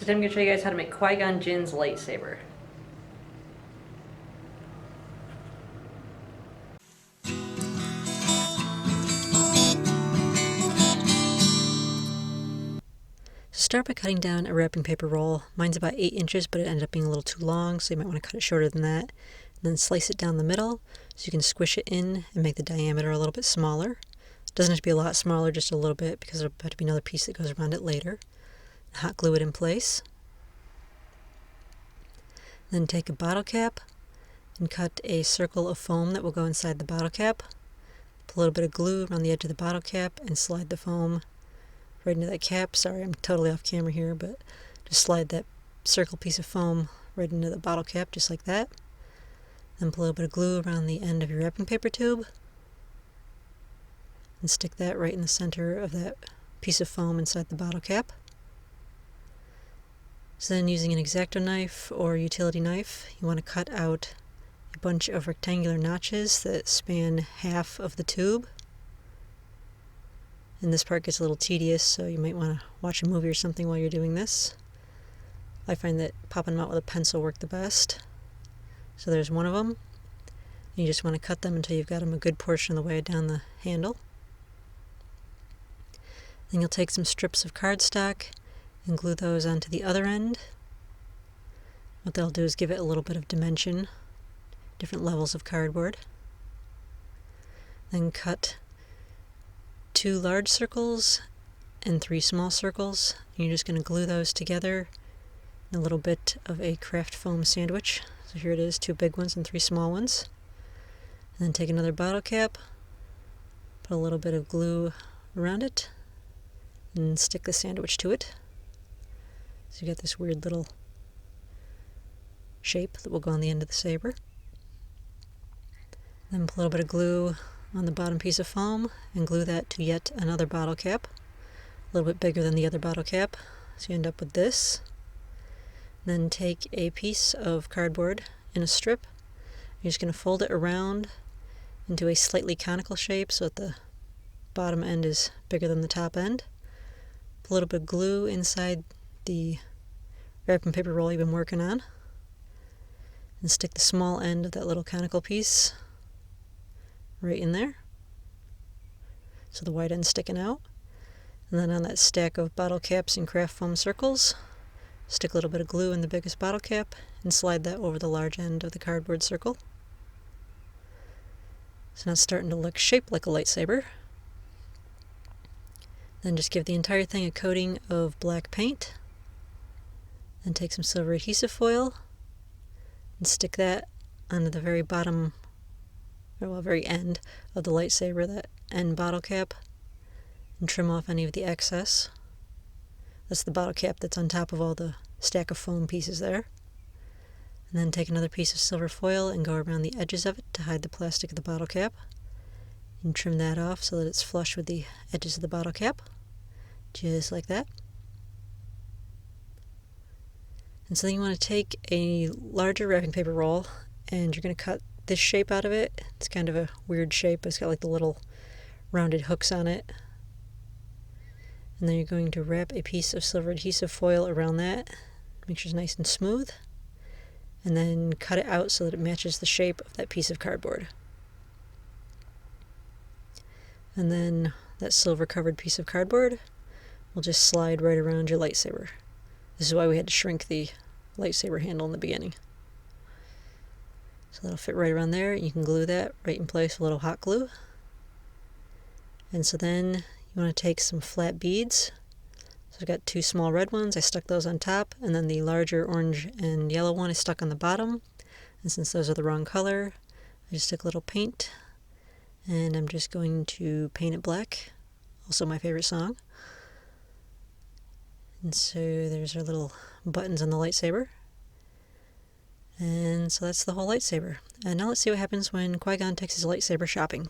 So today I'm going to show you guys how to make Qui Gon Jinn's lightsaber. So start by cutting down a wrapping paper roll. Mine's about 8 inches, but it ended up being a little too long, so you might want to cut it shorter than that. And then slice it down the middle so you can squish it in and make the diameter a little bit smaller. It doesn't have to be a lot smaller, just a little bit, because there'll have to be another piece that goes around it later. Hot glue it in place. Then take a bottle cap and cut a circle of foam that will go inside the bottle cap. Put a little bit of glue around the edge of the bottle cap and slide the foam right into that cap. Sorry, I'm totally off camera here, but just slide that circle piece of foam right into the bottle cap, just like that. Then put a little bit of glue around the end of your wrapping paper tube and stick that right in the center of that piece of foam inside the bottle cap. So then, using an x-acto knife or utility knife, you want to cut out a bunch of rectangular notches that span half of the tube. And this part gets a little tedious, so you might want to watch a movie or something while you're doing this. I find that popping them out with a pencil work the best. So there's one of them. You just want to cut them until you've got them a good portion of the way down the handle. Then you'll take some strips of cardstock and glue those onto the other end. What they'll do is give it a little bit of dimension, different levels of cardboard. Then cut 2 large circles and 3 small circles. You're just going to glue those together in a little bit of a craft foam sandwich. So here it is, 2 big ones and 3 small ones. And then take another bottle cap, put a little bit of glue around it, and stick the sandwich to it. So you got this weird little shape that will go on the end of the saber. Then put a little bit of glue on the bottom piece of foam and glue that to yet another bottle cap, a little bit bigger than the other bottle cap. So you end up with this. Then take a piece of cardboard in a strip. You're just going to fold it around into a slightly conical shape so that the bottom end is bigger than the top end. Put a little bit of glue inside the wrapping paper roll you've been working on, and stick the small end of that little conical piece right in there, so the white end's sticking out. And then on that stack of bottle caps and craft foam circles, stick a little bit of glue in the biggest bottle cap and slide that over the large end of the cardboard circle. So now it's starting to look shaped like a lightsaber. Then just give the entire thing a coating of black paint. Then take some silver adhesive foil and stick that onto the very bottom, or very end of the lightsaber, that end bottle cap, and trim off any of the excess. That's the bottle cap that's on top of all the stack of foam pieces there. And then take another piece of silver foil and go around the edges of it to hide the plastic of the bottle cap. And trim that off so that it's flush with the edges of the bottle cap, just like that. And so then you want to take a larger wrapping paper roll and you're going to cut this shape out of it. It's kind of a weird shape, but it's got like the little rounded hooks on it. And then you're going to wrap a piece of silver adhesive foil around that, make sure it's nice and smooth, and then cut it out so that it matches the shape of that piece of cardboard. And then that silver covered piece of cardboard will just slide right around your lightsaber. This is why we had to shrink the lightsaber handle in the beginning. So that'll fit right around there. You can glue that right in place with a little hot glue. And so then you want to take some flat beads. So I've got 2 small red ones. I stuck those on top, and then the larger orange and yellow one is stuck on the bottom. And since those are the wrong color, I just took a little paint, and I'm just going to paint it black. Also my favorite song. And so there's our little buttons on the lightsaber. And so that's the whole lightsaber. And now let's see what happens when Qui-Gon takes his lightsaber shopping.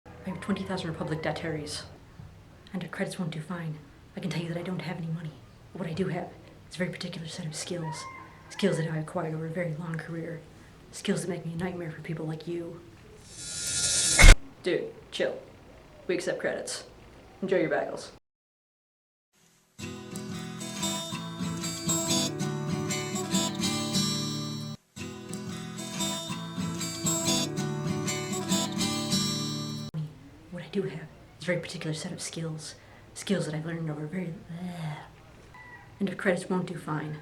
I have 20,000 Republic debtaries, and our credits won't do fine. I can tell you that I don't have any money. But what I do have is a very particular set of skills. Skills that I acquired over a very long career. Skills that make me a nightmare for people like you. Dude, chill. We accept credits. Enjoy your bagels. I do have is a very particular set of skills. Skills that I've learned over very... End of credits won't do fine.